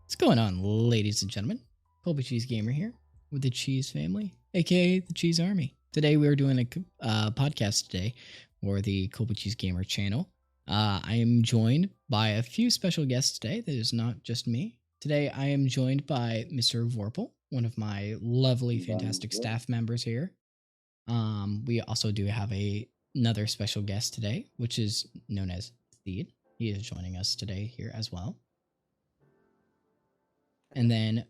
What's going on, ladies and gentlemen? Colby Cheese Gamer here with the Cheese Family, aka the Cheese Army. Today we are doing a podcast today for the Colby Cheese Gamer channel. I am joined by a few special guests today. That is not just me. Today I am joined by Mr. Vorpal, one of my lovely, fantastic staff members here. We also do have another special guest today, which is known as Steed. He is joining us today here as well. And then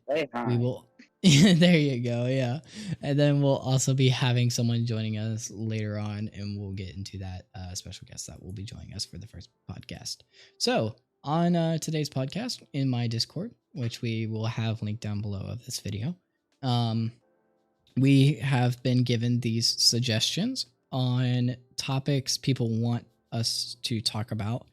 we will there you go, yeah. And then we'll also be having someone joining us later on, and we'll get into that special guest that will be joining us for the first podcast. So on today's podcast in my Discord, which we will have linked down below of this video, we have been given these suggestions on topics people want us to talk about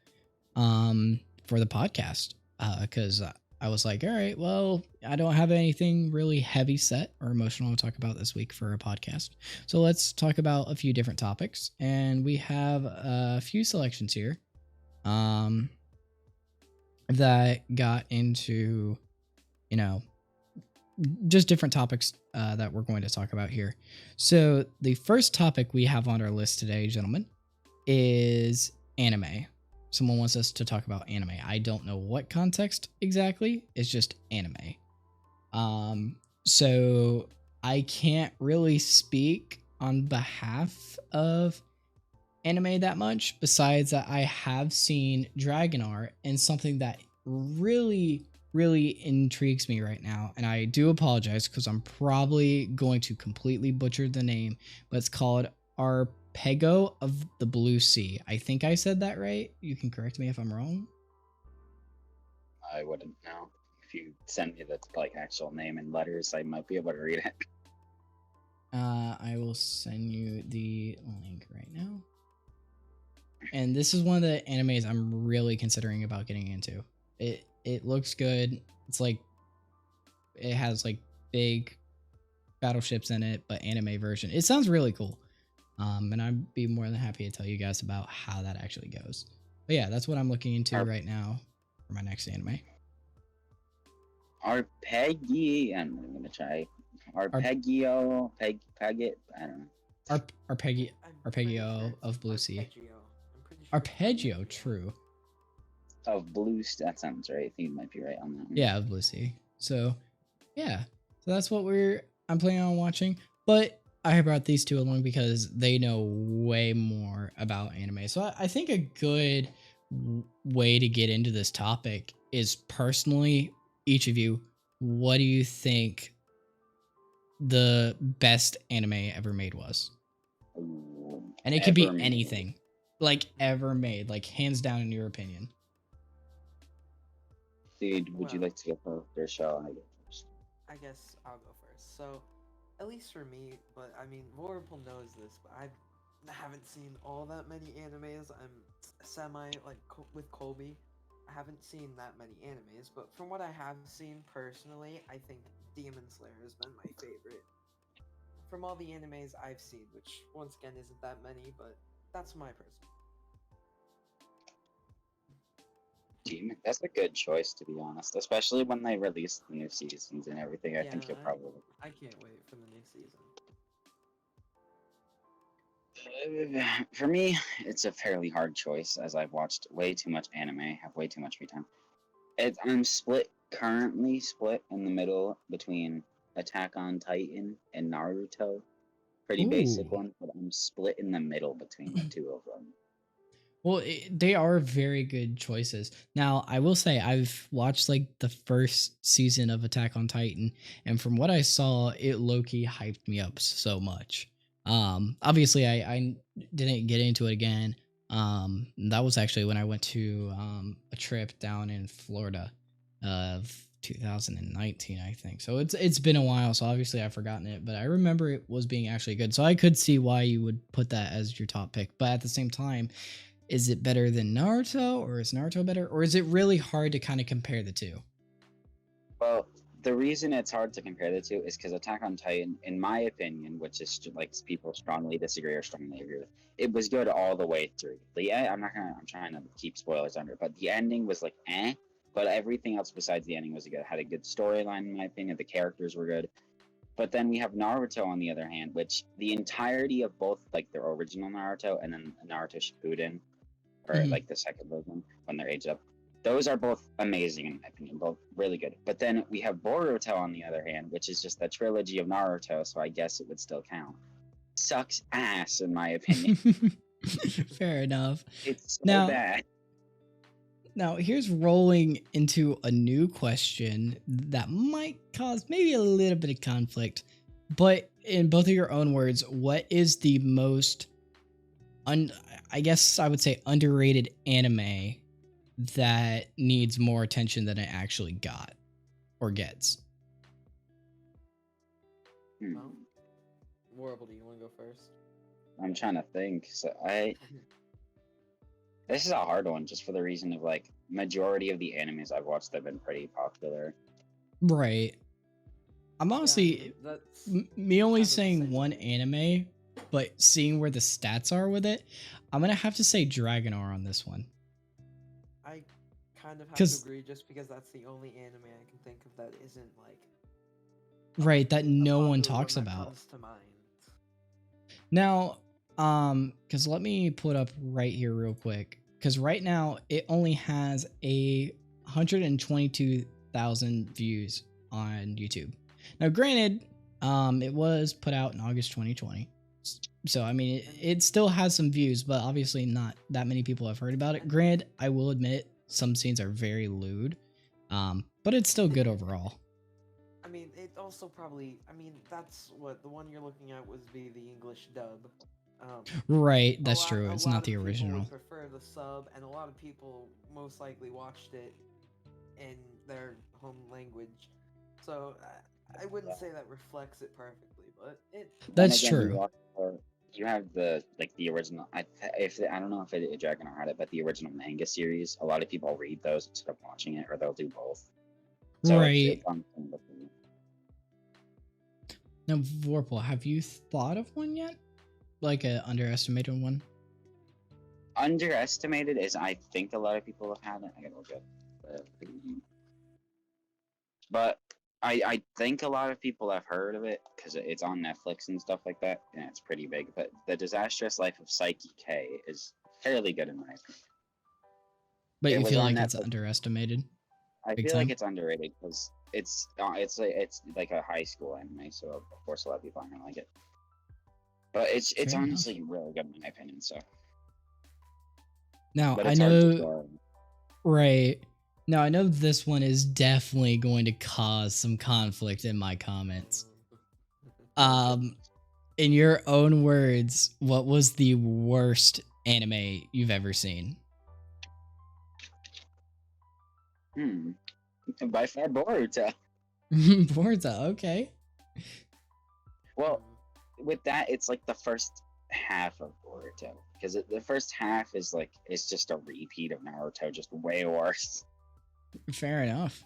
for the podcast, because I was like, all right, well, I don't have anything really heavy set or emotional to talk about this week for a podcast. So let's talk about a few different topics. And we have a few selections here that got into, just different topics that we're going to talk about here. So the first topic we have on our list today, gentlemen, is anime. Someone wants us to talk about anime. I don't know what context exactly. It's just anime. So I can't really speak on behalf of anime that much, besides that I have seen Dragon Art, and something that really intrigues me right now, and I do apologize because I'm probably going to completely butcher the name, but it's called Artichoke of the Blue Sea. I think I said that right. You can correct me if I'm wrong. I wouldn't know. If you send me the actual name in letters, I might be able to read it. I will send you the link right now. And this is one of the animes I'm really considering about getting into. It looks good. It's like it has like big battleships in it, but anime version. It sounds really cool. And I'd be more than happy to tell you guys about how that actually goes. But yeah, that's what I'm looking into right now for my next anime. Arpeggi, I'm gonna try Arpeggio, Pegget. I don't know. Arpeggio of Blue Sea. Arpeggio, true. Of Blue Sea, that sounds right. I think you might be right on that one. Yeah, of Blue Sea. So yeah, so that's what I'm planning on watching. But I brought these two along because they know way more about anime. So I think a good way to get into this topic is, personally, each of you, what do you think the best anime ever made was? Ooh, and it could be anything, like ever made, like hands down in your opinion. Dude, would you like to go first, or I go first? I guess I'll go first. So, at least for me, but I mean, Vorpal knows this, but I haven't seen all that many animes. I'm semi with Colby. I haven't seen that many animes, but from what I have seen personally, I think Demon Slayer has been my favorite. From all the animes I've seen, which once again isn't that many, but that's my personal. Demon, that's a good choice, to be honest, especially when they release the new seasons and everything. I think you'll probably. I can't wait for the new season. For me, it's a fairly hard choice, as I've watched way too much anime, have way too much free time. I'm currently split in the middle between Attack on Titan and Naruto. Pretty basic one, but I'm split in the middle between the two of them. Well, they are very good choices. Now, I will say I've watched like the first season of Attack on Titan, and from what I saw, it low-key hyped me up so much. Obviously, I didn't get into it again. That was actually when I went to a trip down in Florida of 2019, I think. So it's been a while, so obviously I've forgotten it, but I remember it was being actually good. So I could see why you would put that as your top pick. But at the same time, is it better than Naruto, or is Naruto better, or is it really hard to kind of compare the two? Well, the reason it's hard to compare the two is because Attack on Titan, in my opinion, which is like people strongly disagree or strongly agree with, it was good all the way through. I'm trying to keep spoilers under, but the ending was like but everything else besides the ending was good. It had a good storyline, in my opinion. The characters were good. But then we have Naruto on the other hand, which the entirety of both like the original Naruto and then Naruto Shippuden, or Mhm. like the second version when they're aged up, those are both amazing in my opinion, both really good. But then we have Boruto on the other hand, which is just the trilogy of Naruto, so I guess it would still count. Sucks ass in my opinion. Fair enough. It's so Now, bad. now here's rolling into a new question that might cause maybe a little bit of conflict. But in both of your own words, what is the most I guess I would say underrated anime that needs more attention than it actually got or gets? Well, Warble, do you want to go first? I'm trying to think. This is a hard one just for the reason of like majority of the animes I've watched have been pretty popular. Right. I'm honestly That's me only kind of the saying same one way. anime, but seeing where the stats are with it, I'm gonna have to say Dragonar on this one. I kind of have to 'Cause- agree, just because that's the only anime I can think of that isn't like Right, that a no one popular talks that about. comes to mind. Now, because let me put up right here real quick. Because right now it only has 122,000 views on YouTube. Now, granted, it was put out in August 2020, so I mean it still has some views, but obviously not that many people have heard about it. Granted, I will admit some scenes are very lewd, but it's still good overall. I mean, it also probably. I mean, that's what the one you're looking at was the English dub. Right, A that's lot, true. a It's lot not of the people original. would prefer the sub, and a lot of people most likely watched it in their home language. So I wouldn't say that reflects it perfectly, but it. And That's again, true. you have the original. I don't know if Dragon had it, but the original manga series. A lot of people read those instead of watching it, or they'll do both. So Right. it's on. Now, Vorpal, have you thought of one yet? Like a underestimated one? Underestimated is I think a lot of people have had it. I gotta look at but I think a lot of people have heard of it because it's on Netflix and stuff like that, and it's pretty big. But The Disastrous Life of Psyche K is fairly good in my opinion. But It you was feel on like it's Netflix. underestimated? I Big feel like time? it's underrated because it's like a high school anime, so of course a lot of people aren't gonna like it. But it's Fair enough. honestly really good in my opinion. So Now, but I it's hard to know, score. right. Now, I know this one is definitely going to cause some conflict in my comments. In your own words, what was the worst anime you've ever seen? By far Boruto. Forza, okay. Well, with that, it's like the first half of Boruto because the first half is like it's just a repeat of Naruto, just way worse. Fair enough.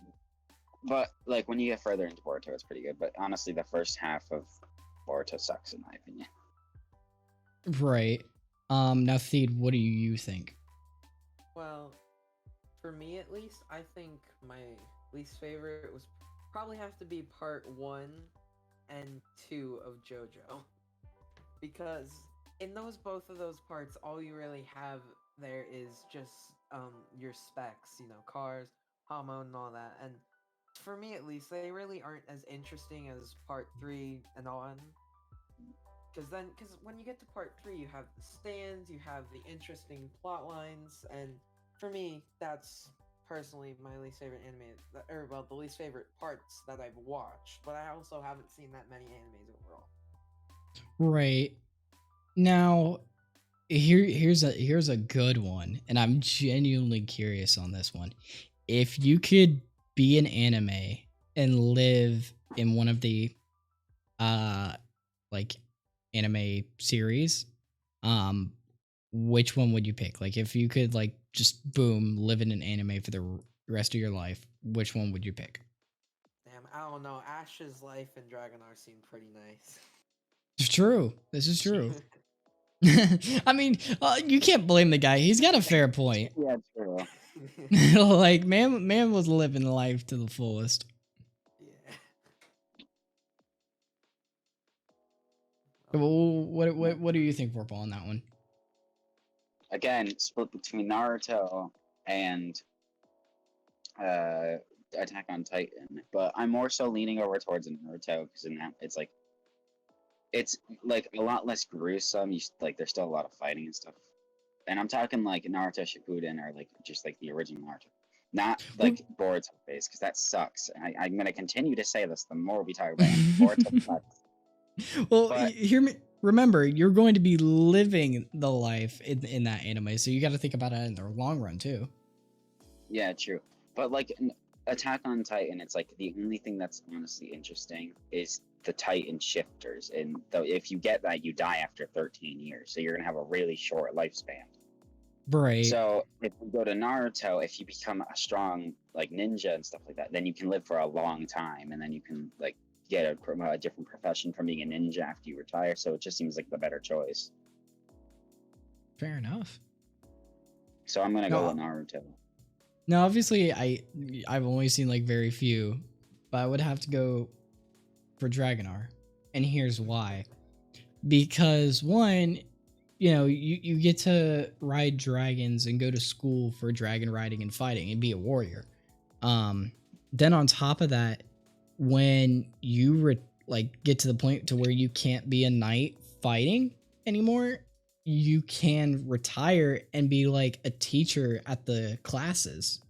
But like when you get further into Boruto, it's pretty good. But honestly, the first half of Boruto sucks in my opinion. Right. Now, Theed, what do you think? Well, for me at least, I think my least favorite was probably have to be part 1 and 2 of JoJo. Because in both of those parts, all you really have there is just your specs, cars, Hamo, and all that. And for me at least, they really aren't as interesting as part 3 and on. Because when you get to part 3, you have the stands, you have the interesting plot lines, and for me, that's personally my least favorite anime, the least favorite parts that I've watched. But I also haven't seen that many animes overall. Right. Now, here's a good one, and I'm genuinely curious on this one. If you could be an anime and live in one of the like anime series, which one would you pick? Like if you could like just boom live in an anime for the rest of your life, which one would you pick? Damn, I don't know. Ash's life in Dragonar seemed pretty nice. It's true. This is true. I mean, you can't blame the guy. He's got a fair point. Yeah, true. Like man was living life to the fullest. Yeah. What do you think, Vorpal, on that one? Again, split between Naruto and uh, Attack on Titan, but I'm more so leaning over towards Naruto because in that it's like a lot less gruesome. Like there's still a lot of fighting and stuff. And I'm talking like Naruto Shippuden or like just like the original Naruto, not like Boruto phase because that sucks. And I'm gonna continue to say this the more we talk about it. Boruto sucks. Well, But hear me. Remember, you're going to be living the life in that anime, so you got to think about it in the long run too. yeah, true. But like Attack on Titan, it's like the only thing that's honestly interesting is the Titan shifters, and though if you get that, you die after 13 years, so you're gonna have a really short lifespan. Right. So if you go to Naruto, if you become a strong like ninja and stuff like that, then you can live for a long time, and then you can like get a different profession from being a ninja after you retire. So it just seems like the better choice. Fair enough. So I'm gonna go with Naruto. Now, obviously, I've only seen like very few, but I would have to go for Dragonar, and here's why. Because one, you get to ride dragons and go to school for dragon riding and fighting and be a warrior. Then on top of that, when you get to the point to where you can't be a knight fighting anymore, you can retire and be like a teacher at the classes,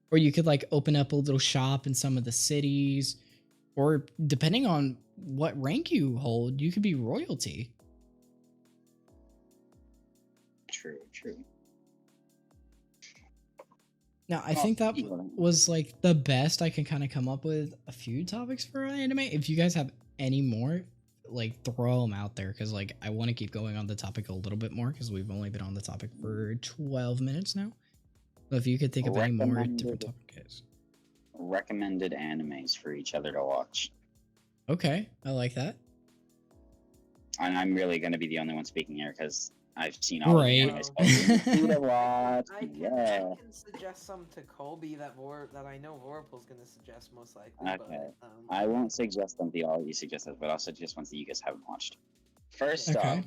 or you could like open up a little shop in some of the cities, or depending on what rank you hold, you could be royalty. True. Now, I think that was like the best I can kind of come up with a few topics for anime. If you guys have any more, like throw them out there, because like I want to keep going on the topic a little bit more because we've only been on the topic for 12 minutes now. So if you could think of any more different topics. Recommended animes for each other to watch. Okay, I like that. And I'm really going to be the only one speaking here because I've seen all Right. the animes. I can suggest some to Colby that I know Vorpal's gonna suggest most likely. Okay. But, I won't suggest them to all you suggested, but I'll suggest ones that you guys haven't watched. First Okay. off,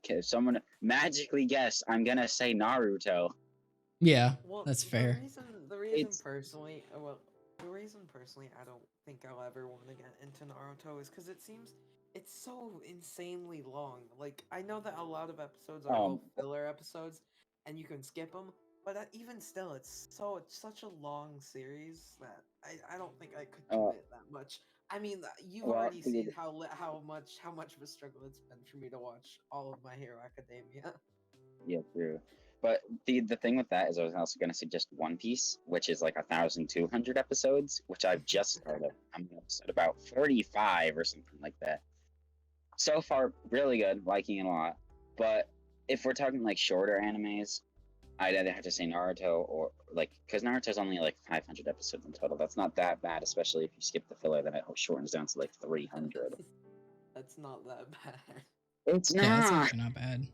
if someone magically guess, I'm gonna say Naruto. Yeah, well, that's fair. The reason personally I don't think I'll ever want to get into Naruto is because it seems it's so insanely long. Like, I know that a lot of episodes are all filler episodes, and you can skip them, but even still, it's such a long series that I don't think I could commit that much. I mean, you've already seen how much of a struggle it's been for me to watch all of My Hero Academia. Yeah, true. But the thing with that is I was also going to suggest One Piece, which is like 1,200 episodes, which I've just started. I'm at about 45 or something like that. So far, really good, liking it a lot. But if we're talking like shorter animes, I'd either have to say Naruto or like, because Naruto's only like 500 episodes in total. That's not that bad, especially if you skip the filler, then it shortens down to like 300. That's not that bad. It's not. Yeah, that's actually not bad.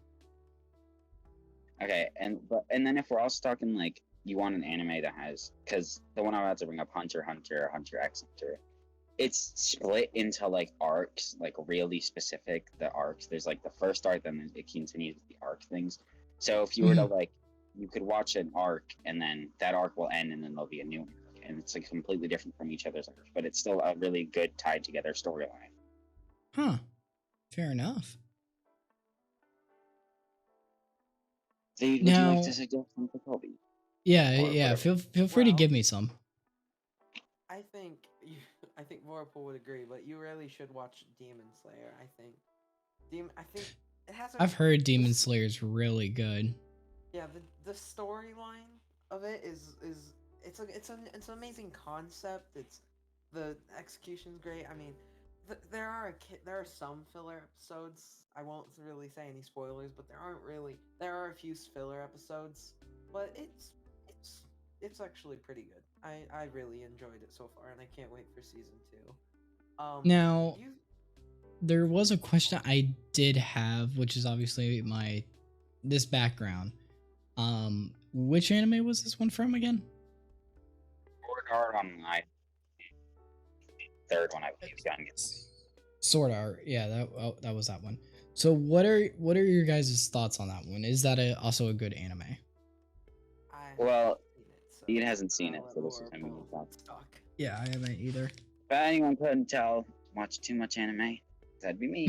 Okay, and then if we're also talking like you want an anime that has, because the one I had to bring up, Hunter x Hunter, it's split into like arcs, like really specific. The arcs, there's like the first arc, then it continues with the arc things. So if you were to like, you could watch an arc, and then that arc will end, and then there'll be a new arc, and it's like completely different from each other's arcs, but it's still a really good tied together storyline. Huh. Fair enough. Would you like to suggest some for Kobe? Yeah. Feel free to give me some. I think Vorpal would agree, but you really should watch Demon Slayer. I think it has. I've heard Demon Slayer is really good. Yeah, the storyline of it is it's an amazing concept. The execution's great. I mean, there are some filler episodes. I won't really say any spoilers, but there are a few filler episodes, but it's actually pretty good. I really enjoyed it so far, and I can't wait for season 2. Now, there was a question I did have, which is obviously this background. Which anime was this one from again? Sword Art Online. Third one, I believe. Sword Art. Yeah, that was that one. So what are your guys' thoughts on that one? Is that also a good anime? Well, seen it, Ian hasn't seen it, I'll let so this is Laura gonna be pull thoughts. stock. Yeah, I haven't either. If anyone couldn't tell, watch too much anime. That'd be me.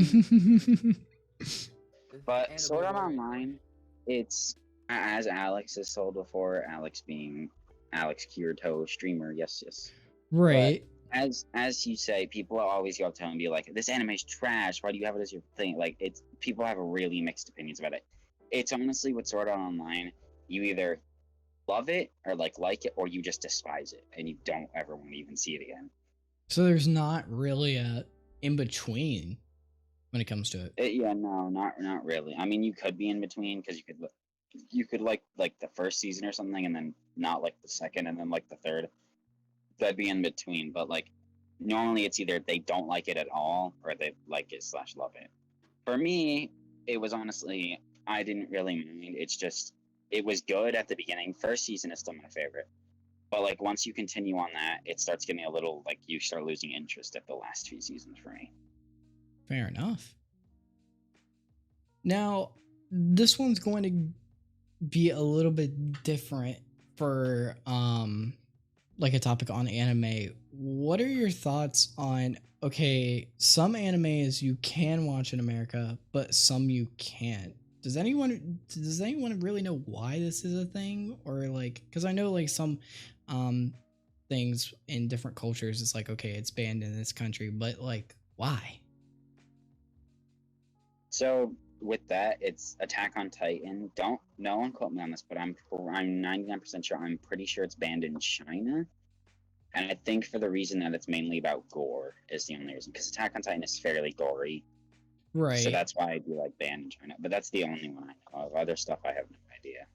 But And a Sword big Art one right now. Online, it's as Alex has told before. Alex being Alex Kirito, streamer. Yes, yes. Right. As you say, people always go up to him and be like, "This anime's trash. Why do you have it as your thing?" Like, it's people have really mixed opinions about it. It's honestly with Sword Art Online, you either love it or like it, or you just despise it and you don't ever want to even see it again. So there's not really a in between when it comes to it. Yeah, no, not really. I mean, you could be in between because you could like the first season or something, and then not like the second, and then like the third. That'd be in between. But like normally, it's either they don't like it at all or they like it / love it. For me, it was honestly I didn't really mind. It's just it was good at the beginning. First season is still my favorite. But like once you continue on that, it starts getting a little like you start losing interest at the last few seasons for me. Fair enough. Now, this one's going to be a little bit different for like a topic on anime. What are your thoughts on some animes you can watch in America, but some you can't? Does anyone really know why this is a thing? Or like, because I know like some things in different cultures, it's like, okay, it's banned in this country, but like, why? So with that, it's Attack on Titan. Don't no one quote me on this, but I'm 99% sure. I'm pretty sure it's banned in China, and I think for the reason that it's mainly about gore is the only reason. Because Attack on Titan is fairly gory, Right. so that's why I do like banned in China. But that's the only one I know of. Other stuff I have no idea.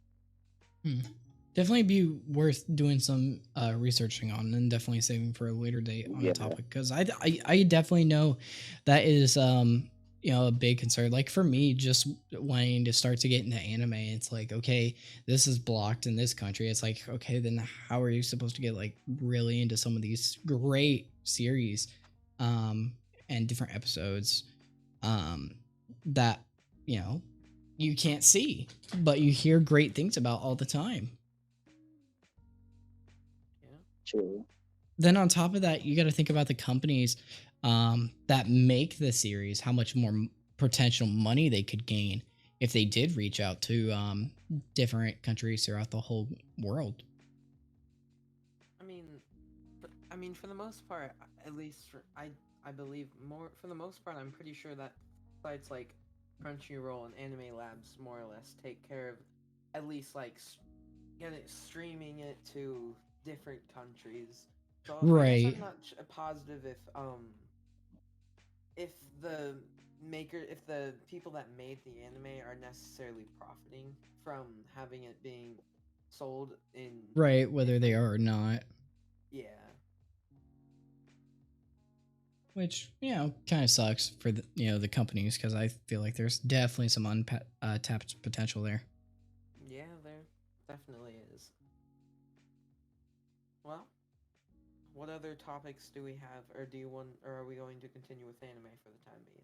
Definitely be worth doing some researching on, and definitely saving for a later date on the topic, because I definitely know that is a big concern. Like for me, just wanting to start to get into anime, it's like, okay, this is blocked in this country. It's like, okay, then how are you supposed to get like really into some of these great series and different episodes that you can't see, but you hear great things about all the time? True. Then on top of that, you got to think about the companies that make the series, how much more potential money they could gain if they did reach out to different countries throughout the whole world. I mean, for the most part, at least I believe more. For the most part, I'm pretty sure that sites like Crunchyroll and Anime Labs more or less take care of at least like streaming it to different countries. So I guess Right. I'm not positive if the if the people that made the anime are necessarily profiting from having it being sold in Right, whether they are or not. Yeah. Which, kind of sucks for the companies, because I feel like there's definitely some untapped potential there. Yeah, there definitely is. Well, what other topics do we have, or are we going to continue with anime for the time being?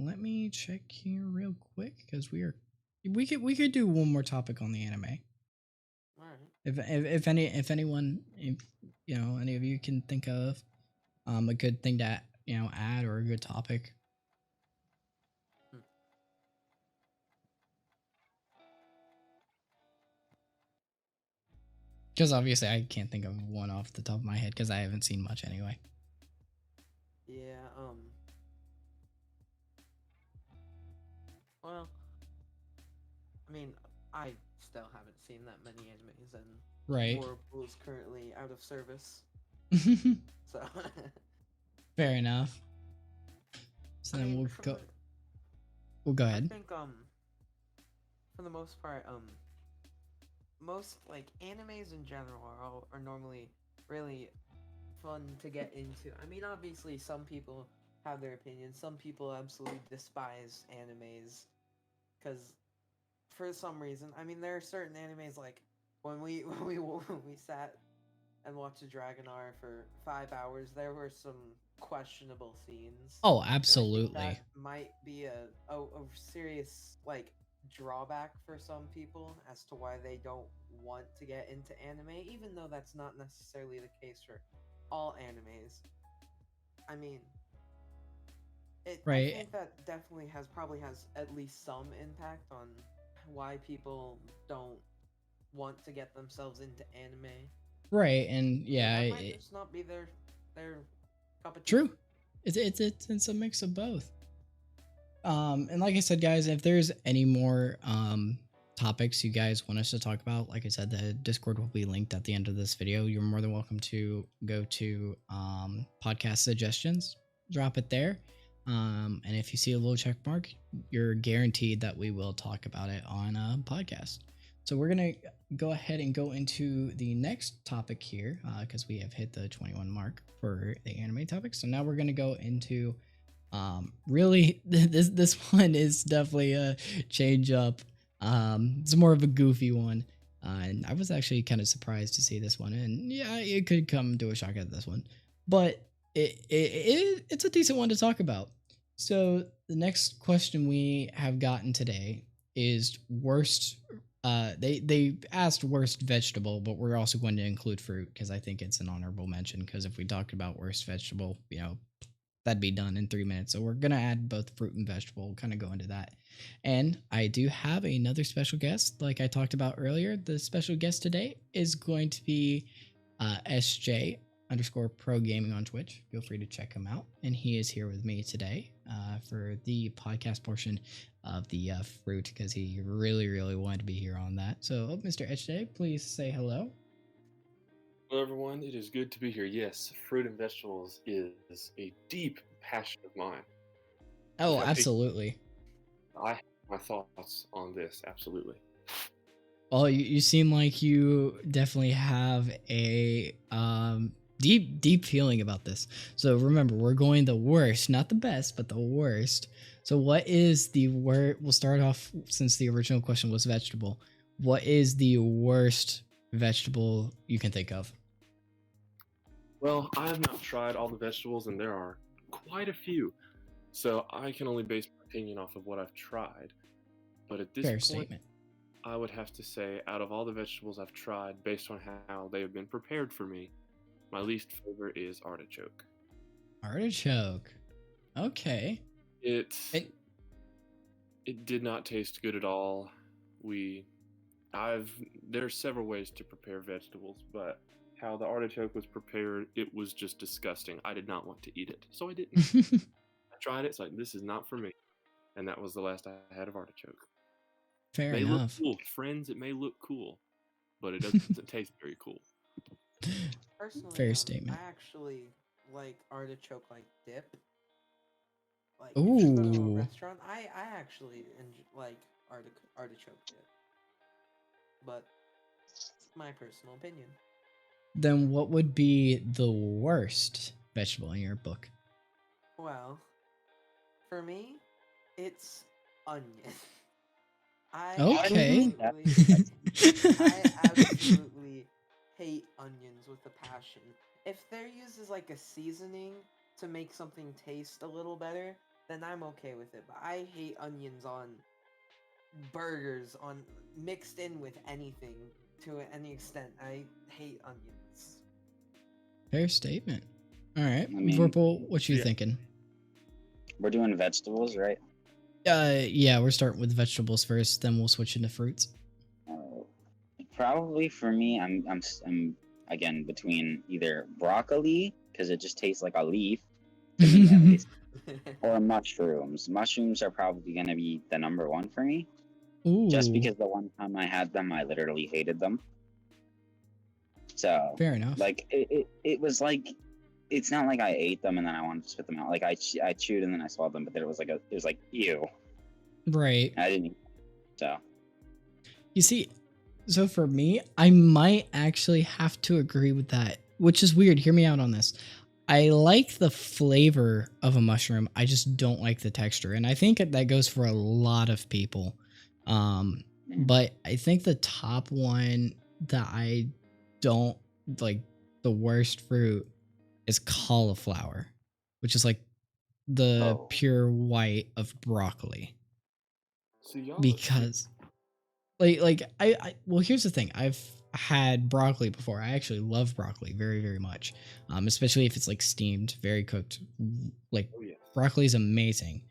Let me check here real quick, because we could do one more topic on the anime. All right. If anyone, any of you can think of a good thing to add, or a good topic. Because obviously I can't think of one off the top of my head, because I haven't seen much anyway. Yeah, well, I mean, I still haven't seen that many animes, and Right. Whirlpool is currently out of service. So fair enough. So then we'll go. We'll go ahead. I think for the most part, most like animes in general are normally really fun to get into. I mean, obviously, some people have their opinions. Some people absolutely despise animes because, for some reason, I mean, there are certain animes like when we when we sat and watched Dragon R for 5 hours, there were some questionable scenes, Oh, and I think absolutely. that might be a serious like drawback for some people as to why they don't want to get into anime, even though that's not necessarily the case for all animes. I mean, I Right. think that definitely probably has at least some impact on why people don't want to get themselves into anime. Right. And And yeah, that might just not be their cup of tea. true. It's a mix of both. And like I said, guys, if there's any more topics you guys want us to talk about, like I said, the Discord will be linked at the end of this video. You're more than welcome to go to podcast suggestions, drop it there. And if you see a little check mark, you're guaranteed that we will talk about it on a podcast. So we're gonna go ahead and go into the next topic here because we have hit the 21 mark for the anime topic. So now we're gonna go into really this one is definitely a change up. It's more of a goofy one, and I was actually kind of surprised to see this one, and yeah, it could come to a shock at this one, but it's a decent one to talk about. So the next question we have gotten today is worst. They asked worst vegetable, but we're also going to include fruit because I think it's an honorable mention. Because if we talked about worst vegetable, that'd be done in 3 minutes. So we're gonna add both fruit and vegetable. We'll kind of go into that. And I do have another special guest, like I talked about earlier. The special guest today is going to be SJ_pro gaming on Twitch. Feel free to check him out. And he is here with me today for the podcast portion of the fruit because he really wanted to be here on that. So, Mr. SJ, please say hello. Hello, everyone. It is good to be here. Yes, fruit and vegetables is a deep passion of mine. Oh, I think absolutely. I have my thoughts on this. Absolutely. Well, you seem like you definitely have a deep feeling about this. So remember, we're going the worst, not the best, but the worst. So what is the worst? We'll start off since the original question was vegetable. What is the worst vegetable you can think of? Well, I have not tried all the vegetables, and there are quite a few. So I can only base my opinion off of what I've tried. But at this Fair point, statement. I would have to say, out of all the vegetables I've tried, based on how they have been prepared for me, my least favorite is artichoke. Artichoke. Okay. It did not taste good at all. There's several ways to prepare vegetables, but how the artichoke was prepared, it was just disgusting. I did not want to eat it, so I didn't. I tried it. It's like, this is not for me, and that was the last I had of artichoke. Fair May enough. look cool, friends. It may look cool, but it doesn't taste very cool. Personally, Fair statement. I actually like artichoke like dip. Like if you go to a Ooh. restaurant, I actually like artichoke dip. But it's my personal opinion. Then what would be the worst vegetable in your book? Well, for me, it's onion. I Okay. absolutely hate onions with a passion. If they're used as like a seasoning to make something taste a little better, then I'm okay with it. But I hate onions on burgers, on mixed in with anything to any extent. I hate onions. Fair statement. All right, I mean, Vorpal, what you yeah. thinking? We're doing vegetables, right? Yeah, we're starting with vegetables first, then we'll switch into fruits. Probably for me, I'm again between either broccoli because it just tastes like a leaf, to me at least, or mushrooms. Mushrooms are probably gonna be the number one for me, Ooh, just because the one time I had them, I literally hated them. So, fair enough. like, it was like, it's not like I ate them and then I wanted to spit them out. Like I chewed and then I swallowed them, but then it was like ew. Right. I didn't eat them. So You see, so for me, I might actually have to agree with that which is weird. Hear me out on this. I like the flavor of a mushroom. I just don't like the texture, and I think that goes for a lot of people. But I think the top one that I don't like, the worst fruit, is cauliflower, which is like the Oh, pure white of broccoli. See, y'all. Because like I well, here's the thing. I've had broccoli before. I actually love broccoli very, very much. Especially if it's like steamed, very cooked. Like Oh, yes. broccoli is amazing.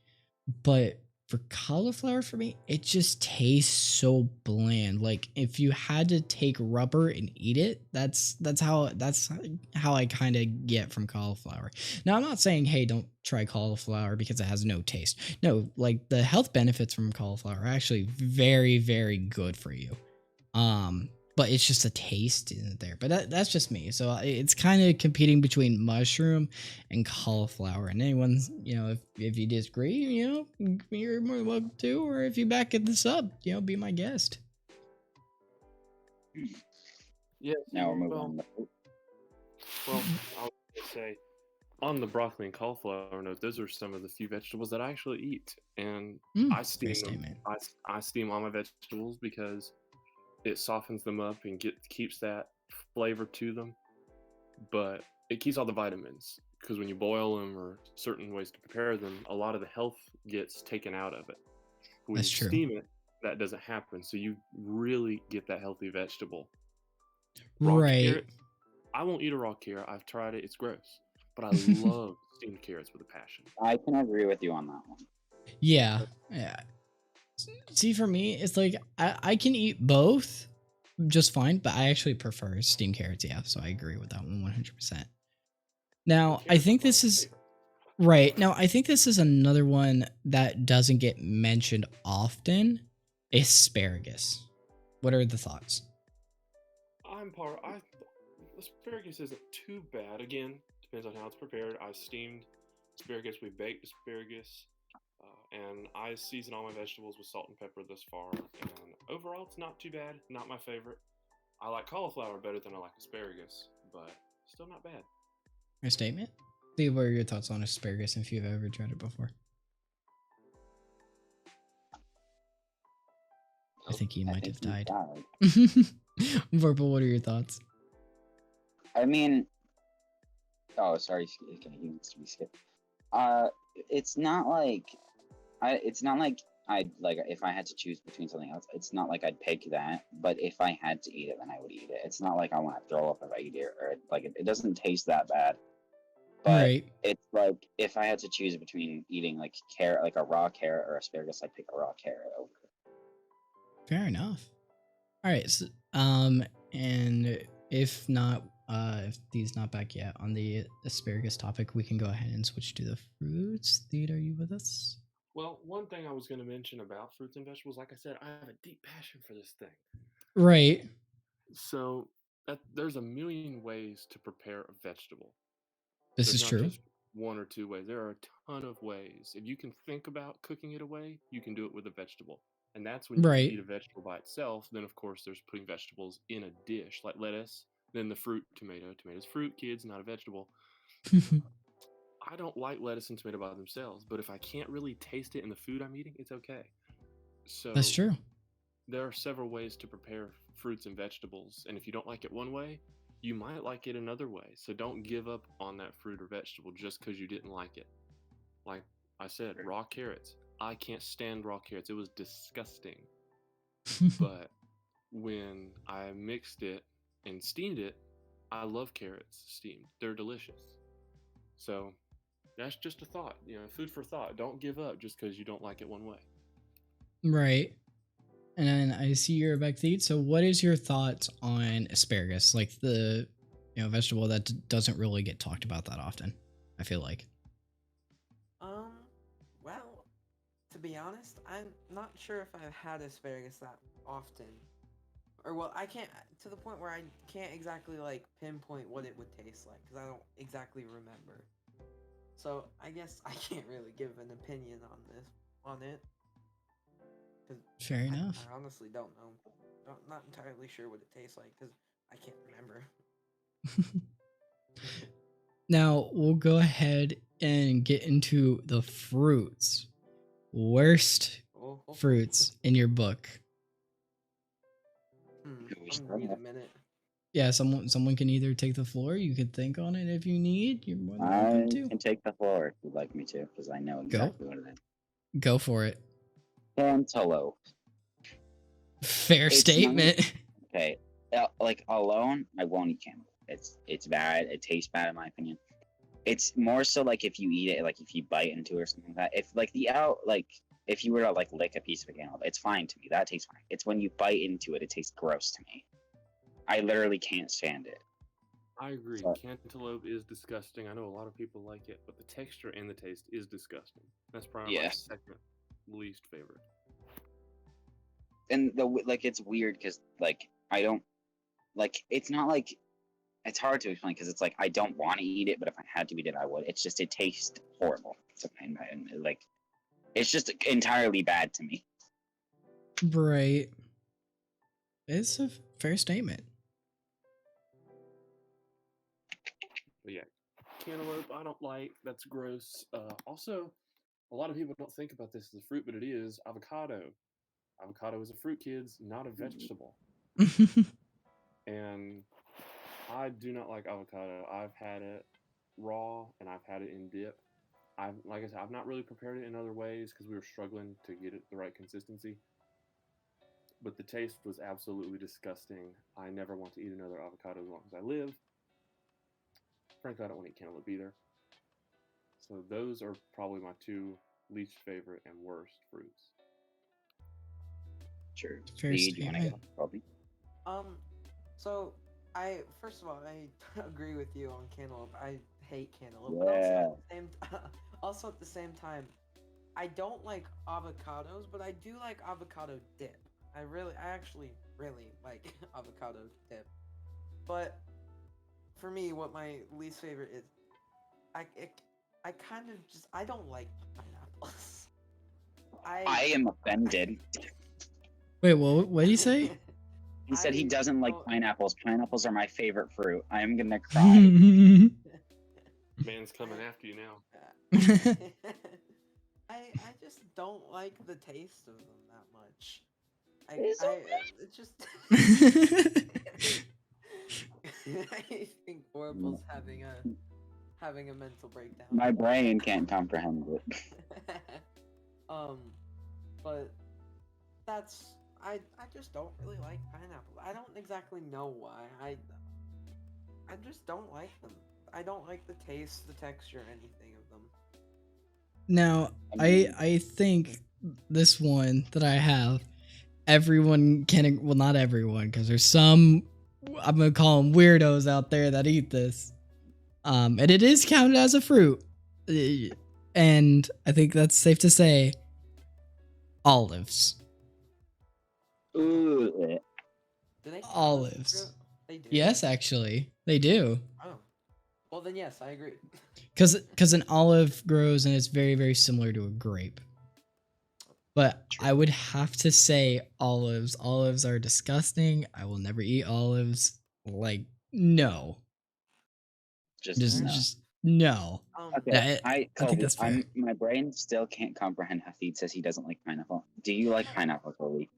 But for cauliflower, for me, it just tastes so bland. Like if you had to take rubber and eat it, that's how I kind of get from cauliflower. Now, I'm not saying, hey, don't try cauliflower because it has no taste. No, like the health benefits from cauliflower are actually very, very good for you. But it's just a taste isn't there. But that's just me. So it's kind of competing between mushroom and cauliflower. And anyone, if you disagree, you're more than welcome to. Or if you back this up, be my guest. Yeah. now we're moving Well, on. well, I was gonna say on the broccoli and cauliflower note, those are some of the few vegetables that I actually eat, and I Fair steam them. statement. I steam all my vegetables because it softens them up and keeps that flavor to them, but it keeps all the vitamins because when you boil them or certain ways to prepare them, a lot of the health gets taken out of it. When That's you true. steam it, that doesn't happen, so you really get that healthy vegetable. Raw Right. carrots, I won't eat a raw carrot. I've tried it; it's gross. But I love steamed carrots with a passion. I can agree with you on that one. Yeah. Yeah. See, for me, it's like I can eat both just fine, but I actually prefer steamed carrots. Yeah, so I agree with that one 100%. Now, I Carrots think are my this is favorite. right. Now, I think this is another one that doesn't get mentioned often. Asparagus. What are the thoughts? Asparagus isn't too bad. Again, depends on how it's prepared. I steamed asparagus. We baked asparagus, and I season all my vegetables with salt and pepper thus far. And overall, it's not too bad. Not my favorite. I like cauliflower better than I like asparagus, but still not bad. Your statement? Steve, what are your thoughts on asparagus if you've ever tried it before? I think he I might think have he died. died. Purple, what are your thoughts? I mean, oh, sorry, okay, he wants to be skipped. It's not like I'd like if I had to choose between something else. It's not like I'd pick that, but if I had to eat it, then I would eat it. It's not like I want to throw up if I eat it, or like it doesn't taste that bad. But Right. it's like if I had to choose between eating like carrot, like a raw carrot or asparagus, I'd pick a raw carrot over it. Fair enough. All right. So, and if not, if Thee's not back yet on the asparagus topic, we can go ahead and switch to the fruits. Theed, are you with us? Well, one thing I was going to mention about fruits and vegetables, like I said, I have a deep passion for this thing. Right. So there's a million ways to prepare a vegetable. This There's is not true. just one or two ways. There are a ton of ways. If you can think about cooking it away, you can do it with a vegetable. And that's when you can Right. eat a vegetable by itself. Then, of course, there's putting vegetables in a dish, like lettuce, then the fruit, tomato. Tomato's fruit, kids, not a vegetable. I don't like lettuce and tomato by themselves, but if I can't really taste it in the food I'm eating, it's okay. That's So true. there are several ways to prepare fruits and vegetables, and if you don't like it one way, you might like it another way. So don't give up on that fruit or vegetable just because you didn't like it. Like I said, raw carrots. I can't stand raw carrots. It was disgusting. But when I mixed it and steamed it, I love carrots steamed. They're delicious. So that's just a thought, food for thought. Don't give up just because you don't like it one way. Right. And then I see you're back, Theed. So, what is your thoughts on asparagus, like the vegetable that doesn't really get talked about that often? I feel like. Well, to be honest, I'm not sure if I've had asparagus that often. Or, well, I can't, to the point where I can't exactly, like, pinpoint what it would taste like, because I don't exactly remember. So, I guess I can't really give an opinion on it. Fair enough. I honestly don't know. Not entirely sure what it tastes like, because I can't remember. Now we'll go ahead and get into the fruits. Worst Oh. fruits in your book. I'm gonna need a minute. Yeah, someone can either take the floor. You could think on it if you need. You're more than I welcome to. can take the floor if you'd like me to, because I know exactly what it is. Go for it. Cantaloupe. Fair It's statement. Okay, like alone, I won't eat cantaloupe. It's bad. It tastes bad in my opinion. It's more so like if you eat it, like if you bite into it or something like that. If like if you were to like lick a piece of a cantaloupe, it's fine to me. That tastes fine. It's when you bite into it, it tastes gross to me. I literally can't stand it. I agree. So- Cantaloupe is disgusting. I know a lot of people like it, but the texture and the taste is disgusting. That's probably my Yeah. second least favorite. And it's weird because like I don't like it's not like it's hard to explain because it's like I don't want to eat it, but if I had to eat it, I would. It's just it tastes horrible. Like it's just entirely bad to me. Right. It's a fair statement. But yeah, cantaloupe I don't like. That's gross. Also, a lot of people don't think about this as a fruit, but it is avocado. Avocado is a fruit, kids, not a vegetable. And I do not like avocado. I've had it raw and I've had it in dip. Like I said, I've not really prepared it in other ways because we were struggling to get it the right consistency. But the taste was absolutely disgusting. I never want to eat another avocado as long as I live. Frankly, I don't want to eat cantaloupe either. So those are probably my two least favorite and worst fruits. Sure. Fair Lee, do you want to statement. go? Probably. So first of all, I agree with you on cantaloupe. I hate cantaloupe, Yeah. but also at the same time, I don't like avocados, but I do like avocado dip. I actually really like avocado dip. But for me, what my least favorite is, I kind of just I don't like pineapples. I am offended. Wait, what did you say? He said he I doesn't like don't- pineapples. Pineapples are my favorite fruit. I am gonna cry. Man's coming after you now. I just don't like the taste of them that much. It's It just I think Oracle's having a mental breakdown. My brain can't comprehend it. But I just don't really like pineapple. I don't exactly know why. I just don't like them. I don't like the taste, the texture, anything of them. Now, I think this one that I have, everyone can, well, not everyone, because there's some, I'm gonna call them weirdos out there that eat this, and it is counted as a fruit, and I think that's safe to say, olives. Ooh. Do they count as a Olives. fruit? They do. Yes, actually, they do. Oh. Well then, yes, I agree. Because an olive grows and it's very, very similar to a grape. But I would have to say olives. Olives are disgusting. I will never eat olives. Like, no. Just no. Okay, I think that's fair. my brain still can't comprehend how Feed says he doesn't like pineapple. Do you like pineapple, Colby?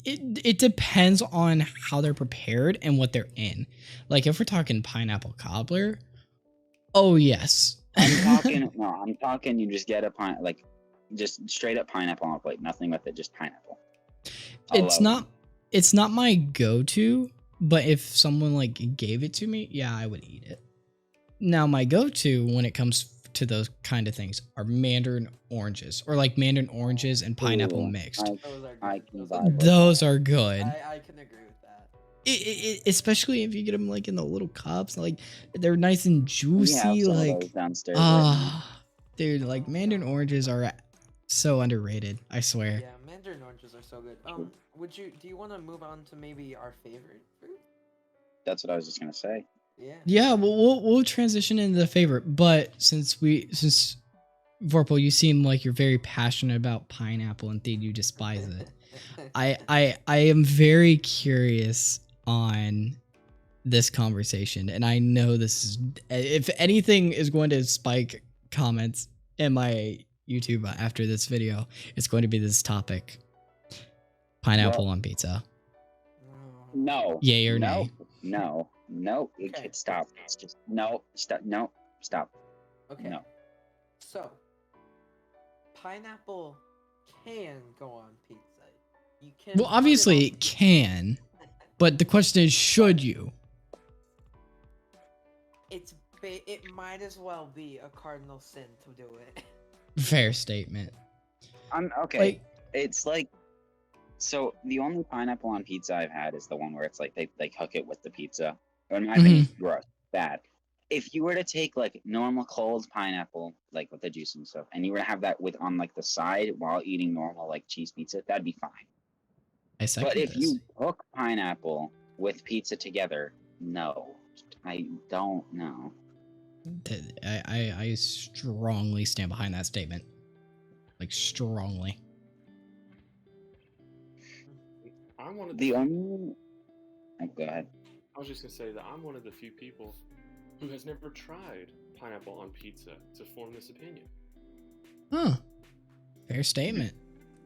It depends on how they're prepared and what they're in. Like, if we're talking pineapple cobbler, oh yes. I'm talking. You just get a just straight up pineapple on a plate, nothing with it, just pineapple. It's not my go-to, but if someone like gave it to me, yeah, I would eat it. Now, my go-to when it comes to those kind of things are Mandarin oranges, or like Mandarin oranges and pineapple mixed. Those are good. I can agree with that. Especially if you get them like in the little cups, like they're nice and juicy. We have some of Like those downstairs right dude, like Mandarin oranges are so underrated. I swear. Yeah, Mandarin oranges are so good. Do you want to move on to maybe our favorite fruit? now. That's what I was just gonna say. Yeah. Yeah, we'll transition into the favorite, but since Vorpal, you seem like you're very passionate about pineapple and think you despise it. I am very curious on this conversation, and I know this is, if anything is going to spike comments in my YouTube after this video, it's going to be this topic: pineapple on pizza. No. Yay or no. nay? No. No. You Okay. can't stop. It's just no. Stop. No. Stop. Okay. No. So, pineapple can go on pizza. You can. Well, put it obviously on- it can, but the question is, should you? It might as well be a cardinal sin to do it. Fair statement. I'm okay. Like, It's like, so the only pineapple on pizza I've had is the one where it's like they cook it with the pizza. In my opinion, it's gross, bad. If you were to take like normal cold pineapple, like with the juice and stuff, and you were to have that with on like the side while eating normal like cheese pizza, that'd be fine. I second But if this. you cook pineapple with pizza together, no, I don't know. I strongly stand behind that statement. Like, strongly. I'm one of The only. Oh, go ahead. I was just gonna say that I'm one of the few people who has never tried pineapple on pizza to form this opinion. Huh. Fair statement.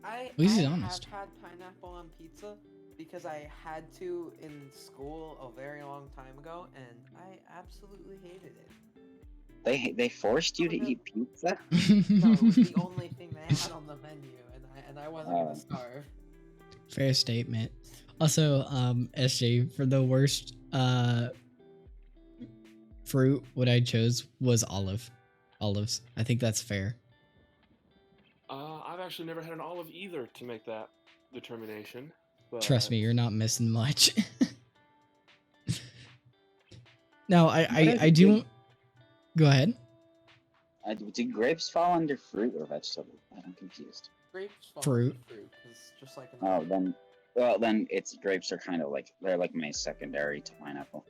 I least he's have honest. had pineapple on pizza because I had to in school a very long time ago, and I absolutely hated it. They forced you to Okay. eat pizza? No, it was the only thing they had on the menu, and I wasn't gonna starve. Fair statement. Also, SJ, for the worst fruit, what I chose was olives. I think that's fair. I've actually never had an olive either to make that determination. But Trust me, you're not missing much. Now, I do. Go ahead. Do grapes fall under fruit or vegetable? I'm confused. Grapes fall Fruit. under fruit, 'cause just like an Oh, then it's grapes are kind of like they're like my secondary to pineapple.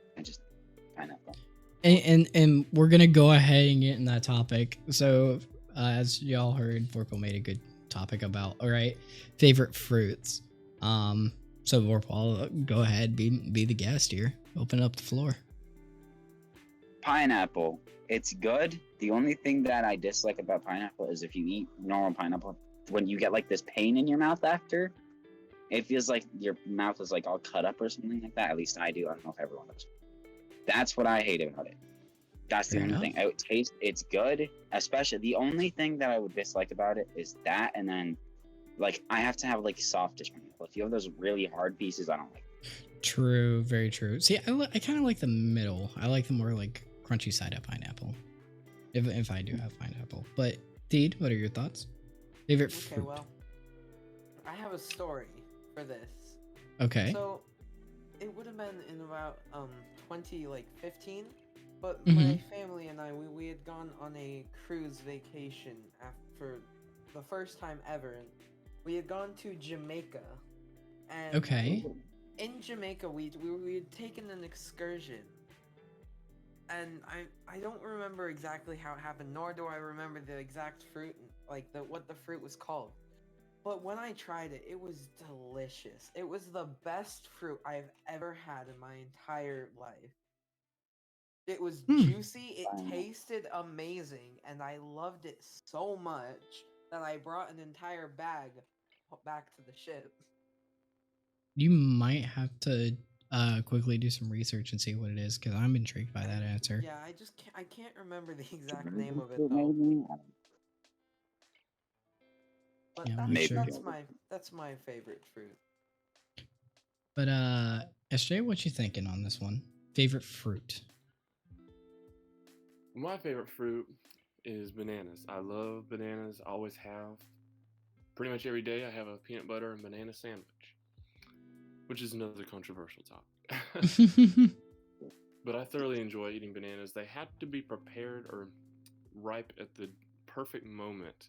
Pineapple. And we're gonna go ahead and get in that topic. So, as y'all heard, Vorpal made a good topic about favorite fruits. So Vorpal, go ahead, be the guest here. Open up the floor. Pineapple. It's good. The only thing that I dislike about pineapple is if you eat normal pineapple, when you get like this pain in your mouth after, it feels like your mouth is like all cut up or something like that. At least I do. I don't know if everyone does. That's what I hate about it. That's the Fair only thing. It's good. Especially the only thing that I would dislike about it is that, and then like I have to have like softish pineapple. If you have those really hard pieces, I don't like. True, very true. See, I kind of like the middle. I like the more like crunchy side of pineapple. If I do have pineapple. But Deed, what are your thoughts? Favorite Okay, fruit? well, I have a story for this. Okay. So, it would have been in about 2015, but Mhm. my family and I we had gone on a cruise vacation for the first time ever. We had gone to Jamaica, and Okay. in Jamaica we had taken an excursion. And I don't remember exactly how it happened, nor do I remember the exact fruit, like what the fruit was called. But when I tried it, it was delicious. It was the best fruit I've ever had in my entire life. It was juicy, it tasted amazing, and I loved it so much that I brought an entire bag back to the ship. You might have to quickly do some research and see what it is, because I'm intrigued by that answer. Yeah, I can't remember the exact name of it though. But Yeah, I'm not sure. that's my favorite fruit. But SJ, what you thinking on this one? Favorite fruit? My favorite fruit is bananas. I love bananas. I always have. Pretty much every day I have a peanut butter and banana sandwich, which is another controversial topic. But I thoroughly enjoy eating bananas. They have to be prepared or ripe at the perfect moment.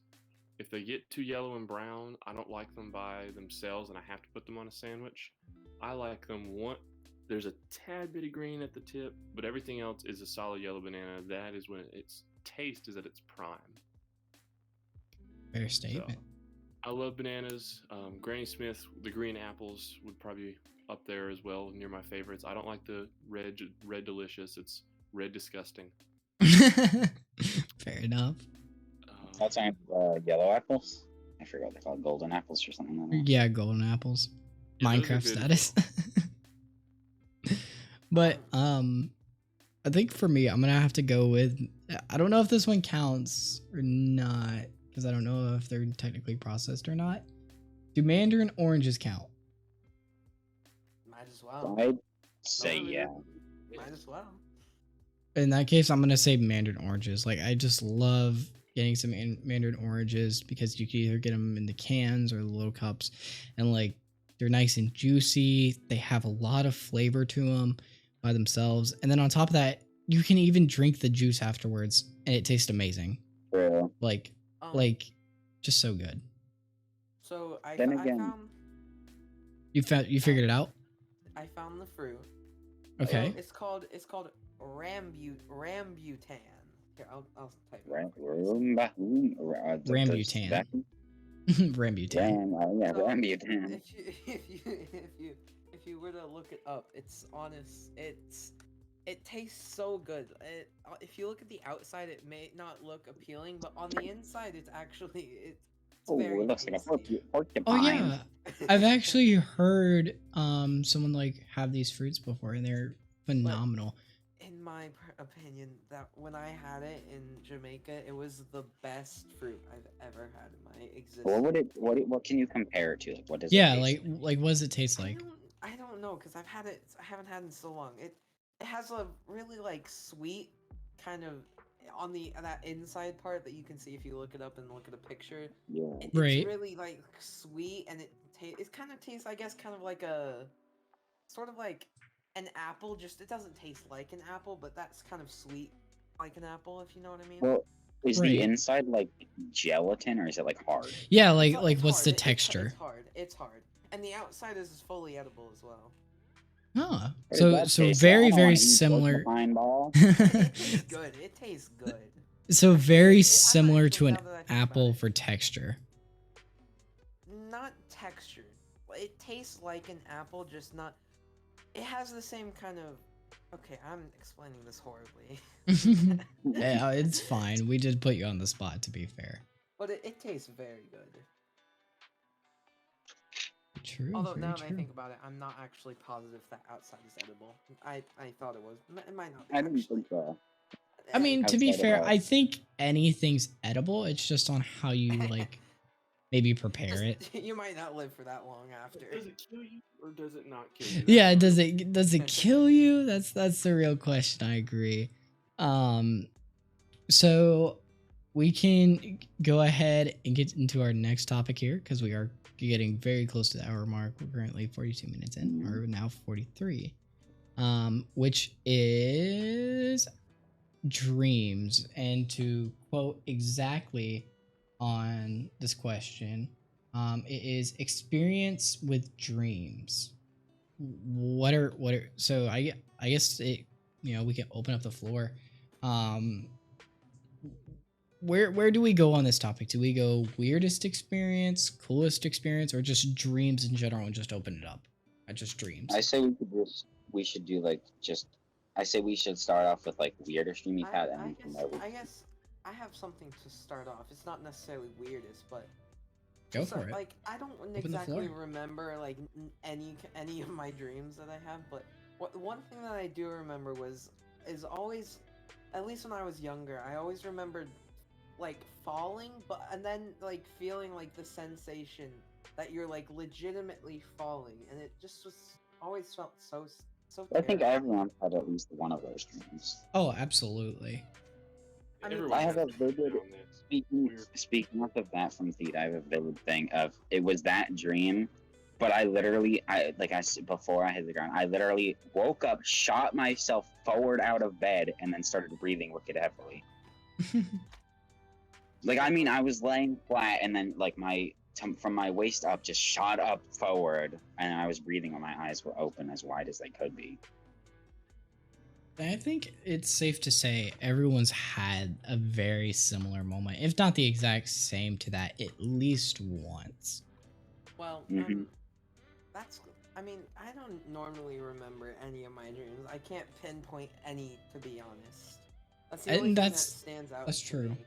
If they get too yellow and brown, I don't like them by themselves and I have to put them on a sandwich. I like them there's a tad bit of green at the tip, but everything else is a solid yellow banana. That is when its taste is at its prime. Fair statement. So, I love bananas. Granny Smith, the green apples would probably up there as well, near my favorites. I don't like the red delicious. It's red disgusting. Fair enough. That's yellow apples. I forgot what they're called, golden apples or something like that. Yeah, golden apples. Yeah, those are Minecraft good as status. But I think for me, I'm gonna have to go with. I don't know if this one counts or not because I don't know if they're technically processed or not. Do Mandarin oranges count? Might as well. I'd say No, yeah. Might as well. In that case, I'm gonna say Mandarin oranges. Like, I just love getting some Mandarin oranges because you can either get them in the cans or the little cups, and like they're nice and juicy. They have a lot of flavor to them by themselves, and then on top of that, you can even drink the juice afterwards, and it tastes amazing. True. Like just so good. So I Then I again- found You figured it out? I found the fruit. Okay. So it's called Rambutan. Here, I'll type it. Right. out for you. Rambutan. Rambutan. Rambutan. If you were to look it up, it tastes so good. If you look at the outside, it may not look appealing, but on the inside, it's Oh, very it looks like a tasty. porcupine. Oh yeah. I've actually heard someone like have these fruits before, and they're phenomenal. In my opinion, that when I had it in Jamaica, it was the best fruit I've ever had in my existence. What can you compare it to? Like, what does Yeah, it taste like what does it taste like? I don't know because I haven't had it in so long. It has a really like sweet kind of on that inside part that you can see if you look it up and look at a picture. Yeah. Right. It's really like sweet, and it kind of tastes, I guess, kind of like a sort of like an apple. Just it doesn't taste like an apple, but that's kind of sweet like an apple, if you know what I mean. Well, is Right. the inside like gelatin or is it like hard? Yeah, It's like it's what's the hard. texture? It's hard, and the outside is fully edible as well. Oh, What so does that taste like? very I don't very wanna eat similar. porcupine ball. It tastes good. It tastes good. So very I'm not similar to actually- an now that I think about apple it. for texture. Not textured. It tastes like an apple, just not. It has the same kind of. Okay, I'm explaining this horribly. Yeah, it's fine. We did put you on the spot, to be fair. But it tastes very good. True. Although very now that I true. think about it, I'm not actually positive that outside is edible. I thought it was. It might not be. I didn't actually. think so. I mean, to be outside of fair, that. I think anything's edible. It's just on how you like maybe prepare Just- it. you might not live for that long after. Does it kill you or does it not kill you? Yeah, That's does it kill you? That's the real question. I agree. So we can go ahead and get into our next topic here because we are getting very close to the hour mark. We're currently 42 minutes in, or now 43, which is dreams. And to quote exactly on this question, it is experience with dreams. What are so I guess it, we can open up the floor. Where do we go on this topic? Do we go weirdest experience, coolest experience, or just dreams in general and just open it up at just dreams? I say we should do like just. I say we should start off with like weirdest dream you've had, and then from there I guess I have something to start off. It's not necessarily weirdest, but Go for it. Like I don't the exactly floor. remember like any of my dreams that I have, but one thing that I do remember is always, at least when I was younger, I always remembered like falling, and then like feeling like the sensation that you're like legitimately falling, and it just was always felt so. I think terrible. everyone's had at least one of those dreams. Oh, absolutely. I mean, Everyone I have has a vivid on this. speaking up of that from Theed, I have a vivid thing of it was that dream, but I literally before I hit the ground, I literally woke up, shot myself forward out of bed, and then started breathing wicked heavily. Like I mean, I was laying flat, and then like from my waist up just shot up forward, and I was breathing when my eyes were open as wide as they could be. I think it's safe to say everyone's had a very similar moment, if not the exact same to that, at least once. Well, Mhm. I mean, I don't normally remember any of my dreams. I can't pinpoint any, to be honest. That's the only And thing that stands out that's to true. me.